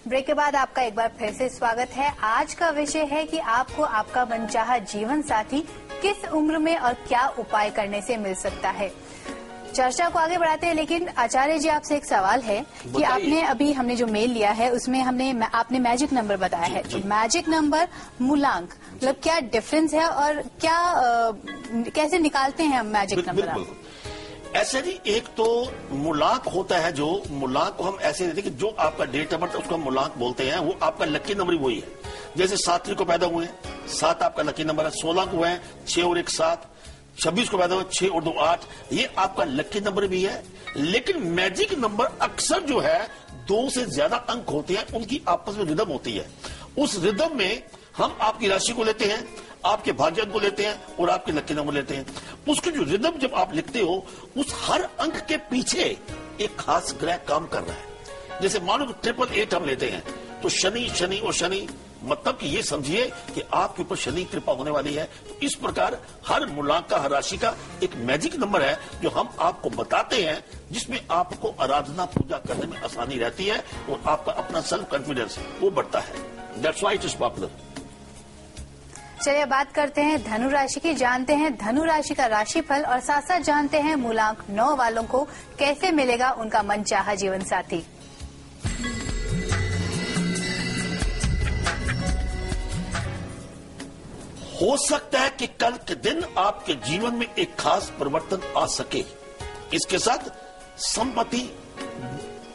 Break के बाद आपका एक बार फिर से स्वागत है। आज का विषय है कि आपको आपका मनचाहा जीवन साथी किस उम्र में और क्या उपाय करने से मिल सकता है। चर्चा को आगे बढ़ाते हैं, लेकिन आचार्य जी आपसे एक सवाल है कि आपने अभी हमने जो मेल लिया है उसमें आपने मैजिक नंबर बताया है। तो मैजिक नंबर, मूलांक, मतलब क्या डिफरेंस है और क्या कैसे निकालते हैं हम मैजिक नंबर? ऐसे नहीं, एक तो मूलांक होता है, जो मूलांक को हम ऐसे देते हैं कि जो आपका डेट ऑफ बर्थ उसको हम मूलांक बोलते हैं, वो आपका लकी नंबर वही है। जैसे 7 तारीख को पैदा हुए हैं, 7 आपका लकी नंबर है। 16 को है 6 और 1 7, 26 को पैदा हुए 6 और 2 8, ये आपका लकी नंबर भी है। लेकिन मैजिक नंबर अक्सर जो है 2 से ज्यादा अंक होते हैं, उनकी आपस में रिदम होती है। उस रिदम में हम आपकी राशि को लेते हैं, आपके भाग्यांक को लेते हैं और आपके लकी नंबर लेते हैं। उसकी जो रिदम जब आप लिखते हो, उस हर अंक के पीछे एक खास ग्रह काम कर रहा है। जैसे मानो 888 हम लेते हैं तो शनि शनि और शनि, मतलब कि ये समझिए कि आपके ऊपर शनि कृपा होने वाली है। तो इस प्रकार हर मूलांक का, हर राशि का एक मैजिक नंबर है जो हम आपको बताते हैं, जिसमें आपको आराधना पूजा करने में आसानी रहती है और आपका अपना सेल्फ कॉन्फिडेंस वो बढ़ता है। That's why it is popular. चलिए बात करते हैं धनु राशि की, जानते हैं धनु राशि का राशिफल और साथ साथ जानते हैं मूलांक 9 वालों को कैसे मिलेगा उनका मनचाहा जीवन साथी। हो सकता है कि कल के दिन आपके जीवन में एक खास परिवर्तन आ सके। इसके साथ संपत्ति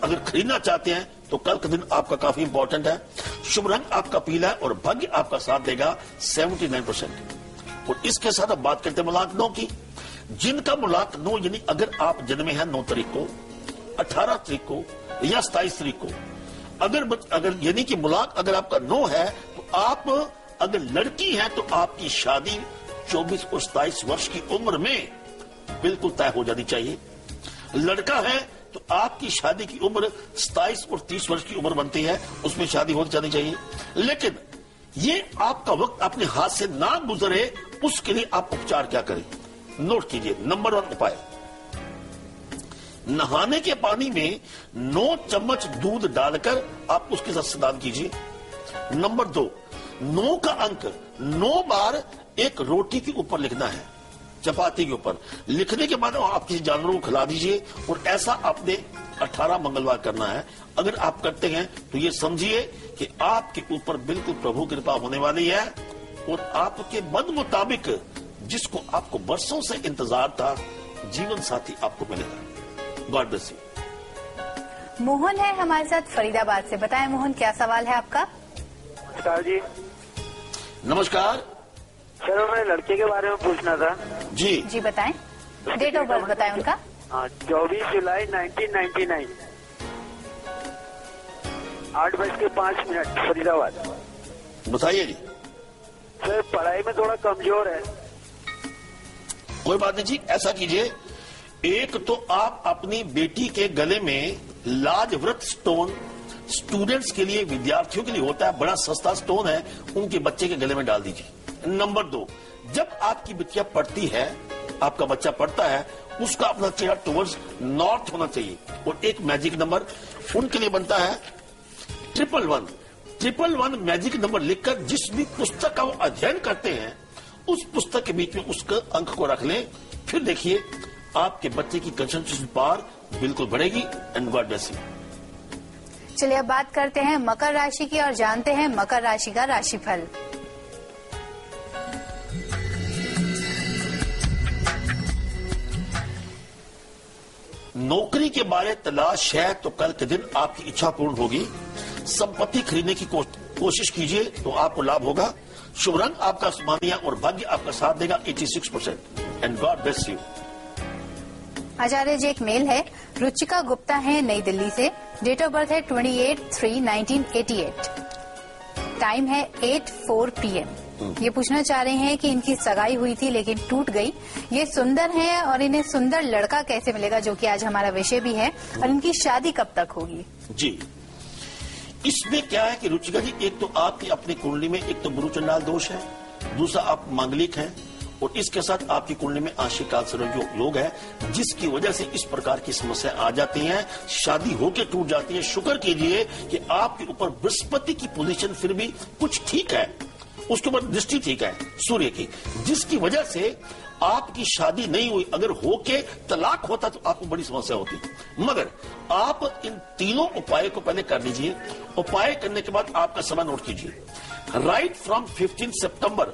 अगर खरीदना चाहते हैं तो कल का दिन आपका काफी इंपॉर्टेंट है। शुभ रंग आपका पीला है और भाग्य आपका साथ देगा 79%। और इसके साथ अब बात करते हैं मूलांक 9 की। जिनका मूलांक 9 यानी अगर आप जन्मे हैं 9 तारीख को, 18 तारीख को या 27 तारीख को, अगर यानी कि मूलांक अगर आपका 9 है तो आप अगर लड़की है तो आपकी शादी 24 और 27 वर्ष की उम्र में बिल्कुल तय हो जानी चाहिए। लड़का है तो आपकी शादी की उम्र 27 और 30 वर्ष की उम्र बनती है, उसमें शादी हो जानी चाहिए। लेकिन ये आपका वक्त अपने हाथ से ना गुजरे, उसके लिए आप उपचार क्या करें, नोट कीजिए। नंबर 1 उपाय, नहाने के पानी में 9 चम्मच दूध डालकर आप उसके साथ स्नान कीजिए। नंबर 2, 9 का अंक 9 बार एक रोटी के ऊपर लिखना है, चपाती के ऊपर। लिखने के बाद आप किसी जानवरों को खिला दीजिए और ऐसा आपने 18 मंगलवार करना है। अगर आप करते हैं तो ये समझिए कि आपके ऊपर बिल्कुल प्रभु कृपा होने वाली है और आपके मन मुताबिक जिसको आपको बरसों से इंतजार था, जीवन साथी आपको मिलेगा। God bless you. मोहन है हमारे साथ फरीदाबाद से। बताएं मोहन, क्या सवाल है आपका? नमस्कार जी। नमस्कार सर, मैं लड़के के बारे में पूछना था। जी बताएं, डेट ऑफ बर्थ बताएं उनका। 24 जुलाई 1999, 8:05 फरीदाबाद। बताइए जी। सर, पढ़ाई में थोड़ा कमजोर है। कोई बात नहीं जी, ऐसा कीजिए, एक तो आप अपनी बेटी के गले में लाजव्रत स्टोन, स्टूडेंट्स के लिए, विद्यार्थियों के लिए होता है, बड़ा सस्ता स्टोन है, उनके बच्चे के गले में डाल दीजिए। नंबर 2, जब आपकी बिटिया पढ़ती है, आपका बच्चा पढ़ता है, उसका अपना चेहरा टुवर्ड्स नॉर्थ होना चाहिए। और एक मैजिक नंबर उनके लिए बनता है 111। 111 मैजिक नंबर लिखकर जिस भी पुस्तक का वो अध्ययन करते हैं, उस पुस्तक के बीच में उसका अंक को रख लें। फिर देखिए आपके बच्चे की कंसंट्रेशन पावर बिल्कुल बढ़ेगी। And God bless you. चलिए अब बात करते हैं मकर राशि की और जानते हैं मकर राशि का राशिफल। नौकरी के बारे तलाश है तो कल के दिन आपकी इच्छा पूर्ण होगी। संपत्ति खरीदने की कोशिश कीजिए तो आपको लाभ होगा। शुभ रंग आपका आसमानिया और भाग्य आपका साथ देगा 86%। And God bless you. Acharya ji एक मेल है, रुचिका गुप्ता है नई दिल्ली से। डेट ऑफ बर्थ है 28/3/1988। टाइम है 8:04 PM। ये पूछना चाह रहे हैं कि इनकी सगाई हुई थी लेकिन टूट गई। ये सुंदर हैं और इन्हें सुंदर लड़का कैसे मिलेगा, जो कि आज हमारा विषय भी है, और इनकी शादी कब तक होगी? जी, इसमें क्या है कि रुचिका जी, एक तो आपकी अपनी कुंडली में एक तो गुरु चंडाल दोष है, दूसरा आप मांगलिक हैं और इसके साथ आपकी कुंडली में आशिकाल से योग है, जिसकी वजह से इस प्रकार की समस्या आ जाती हैं, शादी होके टूट जाती है। शुक्र कीजिए कि आपके ऊपर बृहस्पति की पोजीशन फिर भी कुछ ठीक है, उसके ऊपर दृष्टि ठीक है सूर्य की, जिसकी वजह से आपकी शादी नहीं हुई। अगर होके तलाक होता तो आपको बड़ी समस्या होती। मगर आप इन तीनों उपाय को पहले कर लीजिए। उपाय करने के बाद आपका समय नोट कीजिए। राइट फ्रॉम 15 सितंबर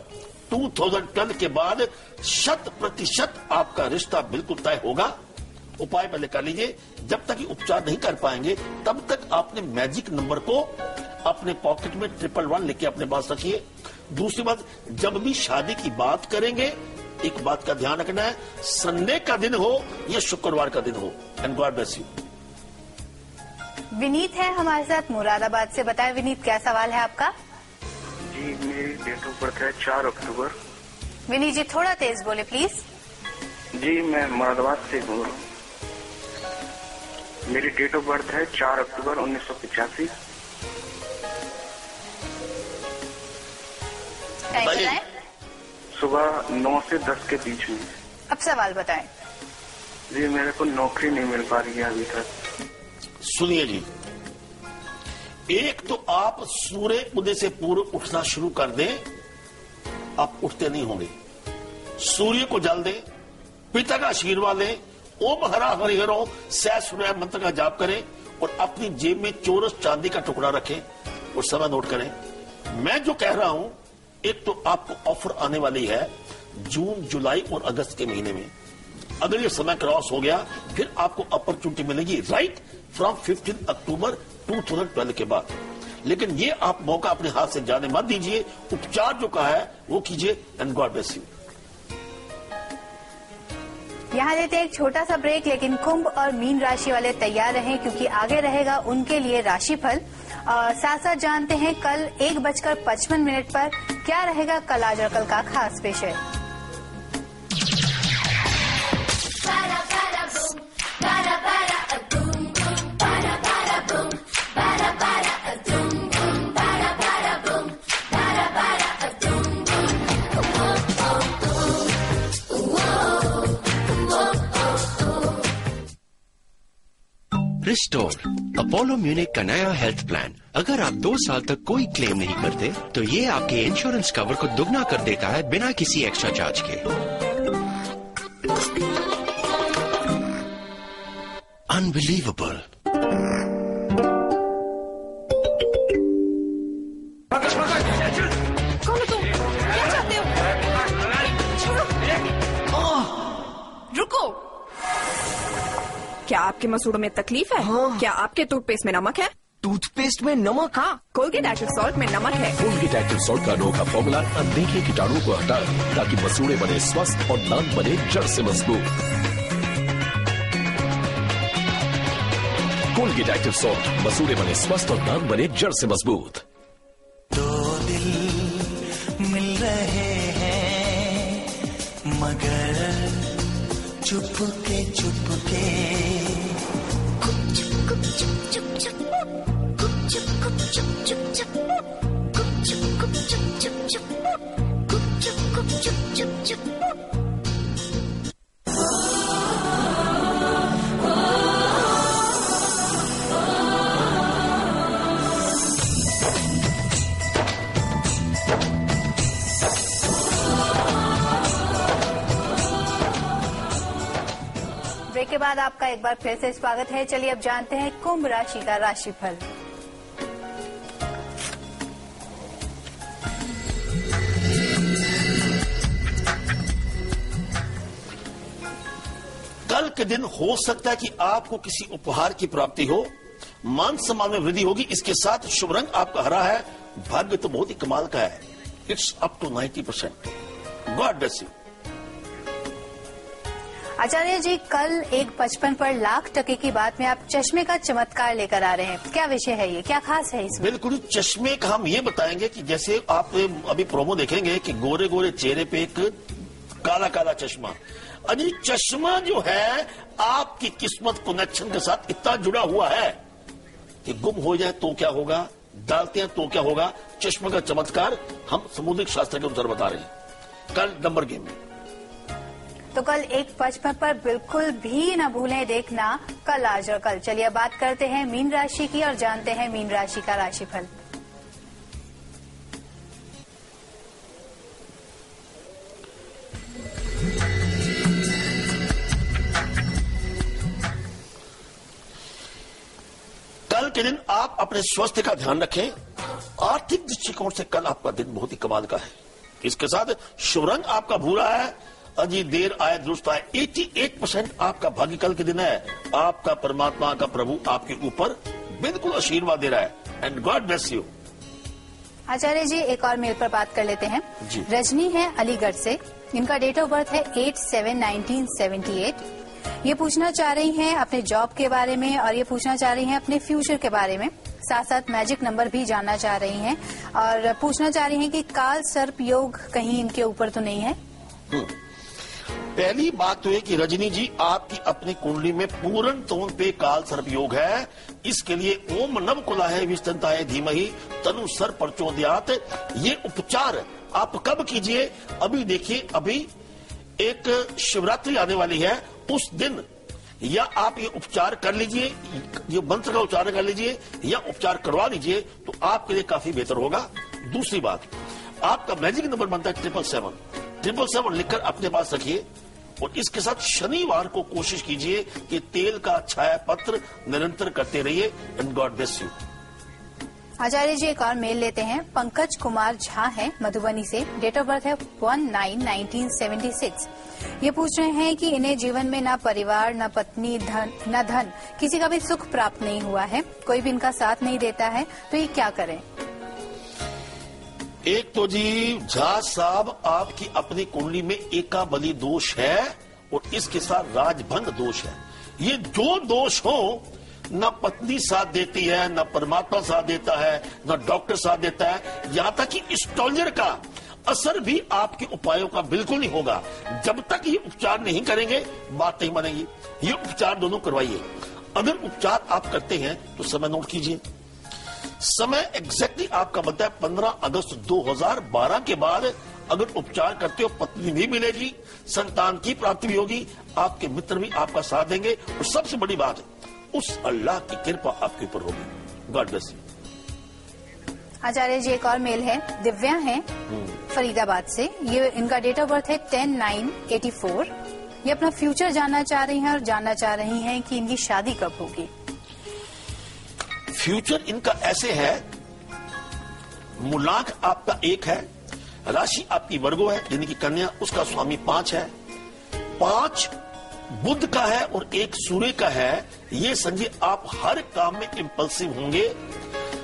2012 के बाद 100% आपका रिश्ता बिल्कुल तय होगा। उपाय पहले कर लीजिए। जब तक ये उपचार नहीं कर पाएंगे तब तक आपने मैजिक नंबर को अपने पॉकेट में 111 लेके अपने पास रखिए। दूसरी बात, जब भी शादी की बात करेंगे एक बात का ध्यान रखना है, संडे का दिन हो या शुक्रवार का दिन हो। And God bless you. Vineet है हमारे साथ मुरादाबाद से। बताएं विनीत, क्या सवाल है आपका? जी, मेरी डेट ऑफ बर्थ है 4 अक्टूबर। विनीत जी थोड़ा तेज बोले प्लीज। जी, मैं मुरादाबाद से बोल रहा हूँ। मेरी डेट ऑफ बर्थ है 4 अक्टूबर 1985। टाइम बताएं। सुबह 9 से 10 के बीच में। अब सवाल बताएं। जी, मेरे को नौकरी नहीं मिल पा रही है अभी तक। सुनिए जी, एक तो आप सूर्य उदय से पूर्व उठना शुरू कर दें, आप उठते नहीं होंगे। सूर्य को जल दें, पिता का आशीर्वाद लें, ओम हरा हरिहरो सह सूर्य मंत्र का जाप करें और अपनी जेब में चौरस चांदी का टुकड़ा रखें और समय नोट करें। मैं जो कह रहा हूं, एक तो आपको ऑफर आने वाली है जून, जुलाई और अगस्त के महीने में। अगर ये समय क्रॉस हो गया फिर आपको अपॉर्चुनिटी मिलेगी राइट फ्रॉम 15 अक्टूबर 2012 के बाद। लेकिन ये आप मौका अपने हाथ से जाने मत दीजिए। उपचार जो कहा है वो कीजिए। And God bless you. यहाँ लेते हैं एक छोटा सा ब्रेक, लेकिन कुंभ और मीन राशि वाले तैयार रहें क्योंकि आगे रहेगा उनके लिए राशिफल। साथ साथ जानते हैं कल 1:55 पर क्या रहेगा कल आज और कल का खास विषय। रिस्टोर अपोलो म्यूनिक का नया हेल्थ प्लान। अगर आप 2 साल तक कोई क्लेम नहीं करते तो ये आपके इंश्योरेंस कवर को दुगना कर देता है बिना किसी एक्स्ट्रा चार्ज के। अनबिलीवेबल। कौन हो तुम? क्या चाहते हो? रुको। क्या आपके मसूड़ों में तकलीफ है? हाँ। क्या आपके टूथपेस्ट में नमक है? टूथपेस्ट में नमक? हाँ, कोलगेट एक्टिव सॉल्ट में नमक है। कोलगेट एक्टिव सॉल्ट का अनोखा फॉर्मूला अनदेखे कीटाणुओं को हटाए ताकि मसूड़े बने स्वस्थ और दांत बने जड़ से मजबूत। कोलगेट एक्टिव सॉल्ट, मसूड़े बने स्वस्थ और दांत बने जड़ से मजबूत। दो दिल मिल रहे हैं मगर चुपके चुपके ब्रेक के बाद आपका एक बार फिर से स्वागत है। चलिए अब जानते हैं कुंभ राशि का राशिफल। कल के दिन हो सकता है कि आपको किसी उपहार की प्राप्ति हो, मान सम्मान में वृद्धि होगी। इसके साथ शुभ रंग आपका हरा है। भाग्य तो बहुत ही कमाल का है, it's up to 90%। God bless you. Acharya ji, कल 1:55 पर लाख टके की बात में आप चश्मे का चमत्कार लेकर आ रहे हैं। क्या विषय है ये, क्या खास है इसमें? बिल्कुल, चश्मे का हम ये बताएंगे कि जैसे आप अभी प्रोमो देखेंगे कि गोरे गोरे चेहरे पे एक काला काला चश्मा। अजी चश्मा जो है आपकी किस्मत कनेक्शन के साथ इतना जुड़ा हुआ है कि गुम हो जाए तो क्या होगा, डालते हैं तो क्या होगा। चश्मे का चमत्कार हम समुद्रिक शास्त्र के अनुसार बता रहे हैं। कल नंबर गेम में तो कल 1:55 पर बिल्कुल भी न भूलें देखना कल, आज और कल। चलिए अब बात करते हैं मीन राशि की और जानते हैं मीन राशि का राशिफल। कल के दिन आप अपने स्वास्थ्य का ध्यान रखें। आर्थिक दृष्टिकोण से कल आपका दिन बहुत ही कमाल का है। इसके साथ शुभ रंग आपका भूरा है। अजी देर आए दुरुस्त आए। 88% आपका भाग्य कल के दिन है। आपका परमात्मा का प्रभु आपके ऊपर बिल्कुल आशीर्वाद दे रहा है। And God bless you. Acharya ji, एक और मेल पर बात कर लेते हैं जी। रजनी है अलीगढ़ से। इनका डेट ऑफ बर्थ है 8/7/1978। ये पूछना चाह रही हैं अपने जॉब के बारे में और ये पूछना चाह रही हैं अपने फ्यूचर के बारे में। साथ साथ मैजिक नंबर भी जानना चाह रही हैं और पूछना चाह रही हैं कि काल सर्प योग कहीं इनके ऊपर तो नहीं है। पहली बात तो है कि रजनी जी, आपकी अपनी कुंडली में पूर्ण तौर पे काल सर्प योग है। इसके लिए ओम नव कुलाहे विष्टंताय धीमहि तनु सर्प प्रचोदयात् ये उपचार आप कब कीजिए? अभी देखिए, अभी एक शिवरात्रि आने वाली है, उस दिन या आप ये उपचार कर लीजिए, ये मंत्र का उच्चारण कर लीजिए या उपचार करवा लीजिए तो आपके लिए काफी बेहतर होगा। दूसरी बात, आपका मैजिक नंबर बनता है 777 लिखकर अपने पास रखिए और इसके साथ शनिवार को कोशिश कीजिए कि तेल का छाया पत्र निरंतर करते रहिए। And God bless you. Acharya ji, एक और मेल लेते हैं। पंकज कुमार झा है मधुबनी से। डेट ऑफ बर्थ है 1/9/1976। ये पूछ रहे हैं कि इन्हें जीवन में ना परिवार, ना पत्नी, न धन, किसी का भी सुख प्राप्त नहीं हुआ है। कोई भी इनका साथ नहीं देता है, तो ये क्या करें? एक तो जी झा साहब, आपकी अपनी कुंडली में एकाबली दोष है और इसके साथ राजभंग दोष है। ये जो दोष हो, न पत्नी साथ देती है, न परमात्मा साथ देता है, न डॉक्टर साथ देता है, यहाँ तक कि एस्ट्रोलॉजर का असर भी आपके उपायों का बिल्कुल नहीं होगा। जब तक ये उपचार नहीं करेंगे बात नहीं बनेगी। ये उपचार दोनों करवाइए। अगर उपचार आप करते हैं तो समय नोट कीजिए। समय एग्जैक्टली आपका बनता है 15 अगस्त 2012 के बाद। अगर उपचार करते हो पत्नी भी मिलेगी, संतान की प्राप्ति भी होगी, आपके मित्र भी आपका साथ देंगे और सबसे बड़ी बात, उस अल्लाह की कृपा आपके ऊपर होगी। God bless you. Acharya ji, एक और मेल है। दिव्या है फरीदाबाद से। ये इनका डेट ऑफ बर्थ है 10/9/84। ये अपना फ्यूचर जानना चाह रही हैं और जानना चाह रही हैं कि इनकी शादी कब होगी। फ्यूचर इनका ऐसे है, मूलांक आपका 1 है, राशि आपकी वर्गो है यानी कि कन्या, उसका स्वामी 5 है। 5 बुध का है और 1 सूर्य का है। ये समझिए आप हर काम में इंपल्सिव होंगे,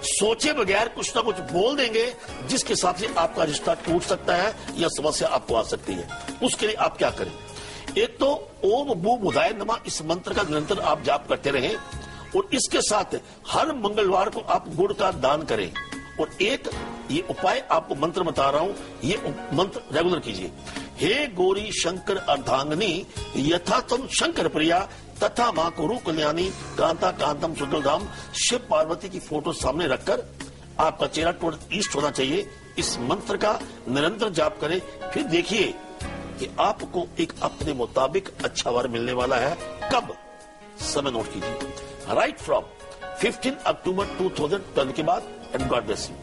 सोचे बगैर कुछ ना कुछ बोल देंगे जिसके साथ से आपका रिश्ता टूट सकता है या समस्या आपको आ सकती है। उसके लिए आप क्या करें? एक तो ओम बू बुधाय नमः इस मंत्र का निरंतर आप जाप करते रहें और इसके साथ हर मंगलवार को आप गुड़ का दान करें। और एक ये उपाय आपको मंत्र बता रहा हूं, ये मंत्र रेगुलर कीजिए। हे गौरी शंकर अर्धांगनी यथा तुम शंकर प्रिया तथा मां कुरु कल्याणी कांता कांतम शुक्लधाम। शिव पार्वती की फोटो सामने रखकर आपका चेहरा टुवर्ड ईस्ट होना चाहिए। इस मंत्र का निरंतर जाप करें, फिर देखिए कि आपको एक अपने मुताबिक अच्छा वर मिलने वाला है। कब? समय नोट कीजिए। राइट फ्रॉम 15 अक्टूबर 2012 के बाद। And God bless you.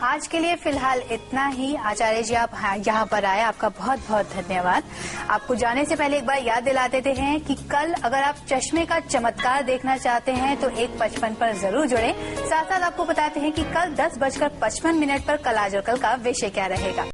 आज के लिए फिलहाल इतना ही। आचार्य जी, आप यहाँ पर आए, आपका बहुत बहुत धन्यवाद। आपको जाने से पहले एक बार याद दिला देते हैं कि कल अगर आप चश्मे का चमत्कार देखना चाहते हैं तो 1:55 पर जरूर जुड़े। साथ साथ आपको बताते हैं कि कल 10:55 पर कल आज और कल का विषय क्या रहेगा।